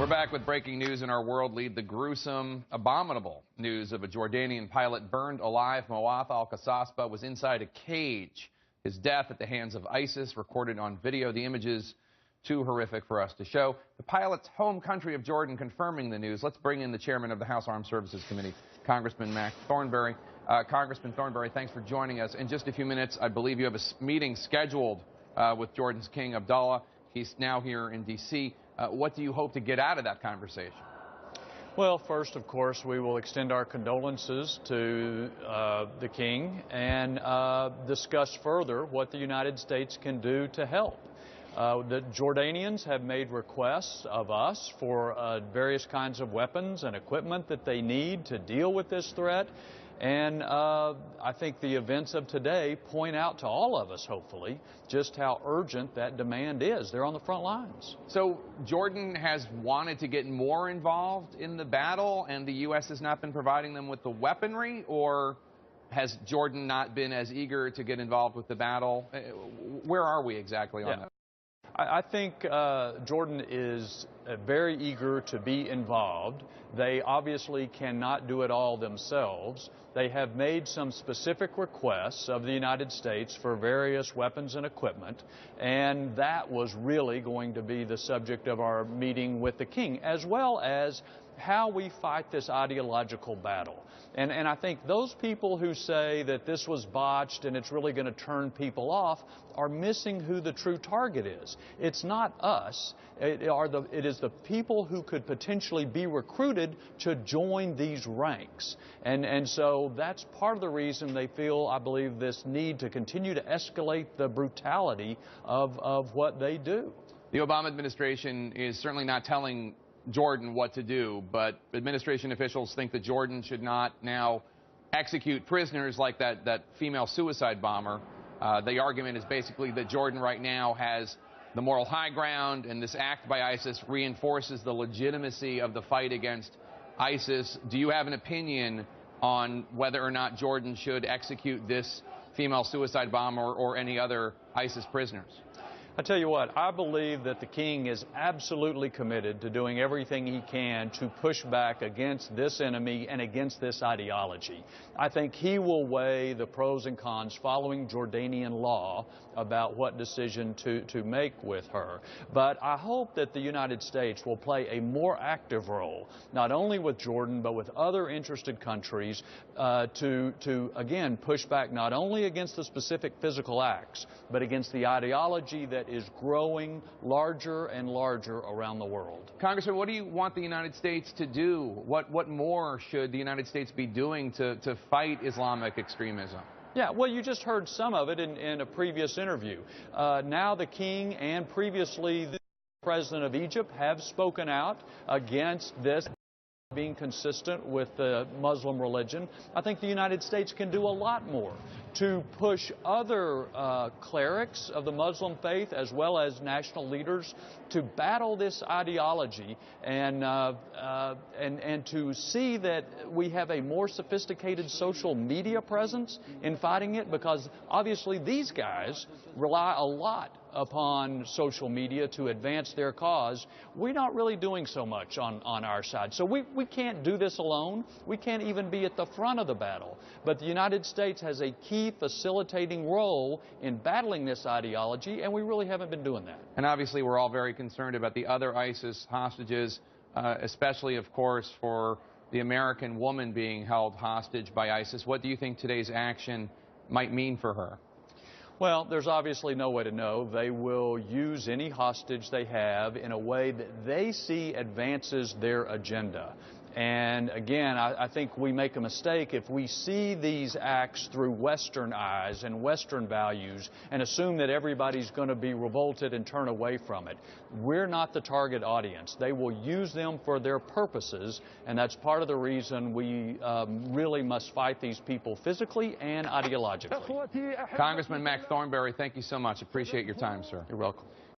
We're back with breaking news in our world lead. The gruesome, abominable news of a Jordanian pilot burned alive. Moath al-Qasasba was inside a cage. His death at the hands of ISIS recorded on video. The images too horrific for us to show. The pilot's home country of Jordan confirming the news. Let's bring in the chairman of the House Armed Services Committee, Congressman Mac Thornberry. Congressman Thornberry, thanks for joining us. In just a few minutes, I believe you have a meeting scheduled with Jordan's King Abdullah. He's now here in D.C. What do you hope to get out of that conversation? Well, first, of course, we will extend our condolences to the King and discuss further what the United States can do to help. The Jordanians have made requests of us for various kinds of weapons and equipment that they need to deal with this threat. And I think the events of today point out to all of us, hopefully, just how urgent that demand is. They're on the front lines. So Jordan has wanted to get more involved in the battle, and the U.S. has not been providing them with the weaponry? Or has Jordan not been as eager to get involved with the battle? Where are we exactly on that? I think Jordan is very eager to be involved. They obviously cannot do it all themselves. They have made some specific requests of the United States for various weapons and equipment, and that was really going to be the subject of our meeting with the King, as well as how we fight this ideological battle. And I think those people who say that this was botched and it's really going to turn people off are missing who the true target is. It's not us. It is the people who could potentially be recruited to join these ranks. And so that's part of the reason they feel, I believe, this need to continue to escalate the brutality of what they do. The Obama administration is certainly not telling Jordan what to do, but administration officials think that Jordan should not now execute prisoners like that female suicide bomber. The argument is basically that Jordan right now has the moral high ground, and this act by ISIS reinforces the legitimacy of the fight against ISIS. Do you have an opinion on whether or not Jordan should execute this female suicide bomber or any other ISIS prisoners? I tell you what, I believe that the King is absolutely committed to doing everything he can to push back against this enemy and against this ideology. I think he will weigh the pros and cons following Jordanian law about what decision to make with her. But I hope that the United States will play a more active role, not only with Jordan, but with other interested countries to again, push back not only against the specific physical acts, but against the ideology that is growing larger and larger around the world. Congressman, what do you want the United States to do? What more should the United States be doing to fight Islamic extremism? Yeah, well, you just heard some of it in a previous interview. Now the King and previously the President of Egypt have spoken out against this being consistent with the Muslim religion. I think the United States can do a lot more to push other clerics of the Muslim faith as well as national leaders to battle this ideology and to see that we have a more sophisticated social media presence in fighting it, because obviously these guys rely a lot upon social media to advance their cause. We're not really doing so much on our side. So we can't do this alone. We can't even be at the front of the battle. But the United States has a key facilitating role in battling this ideology, and we really haven't been doing that. And obviously we're all very concerned about the other ISIS hostages, especially, of course, for the American woman being held hostage by ISIS. What do you think today's action might mean for her? Well, there's obviously no way to know. They will use any hostage they have in a way that they see advances their agenda. And again, I think we make a mistake if we see these acts through Western eyes and Western values and assume that everybody's going to be revolted and turn away from it. We're not the target audience. They will use them for their purposes, and that's part of the reason we really must fight these people physically and ideologically. Congressman Mac Thornberry, thank you so much. Appreciate your time, sir. You're welcome.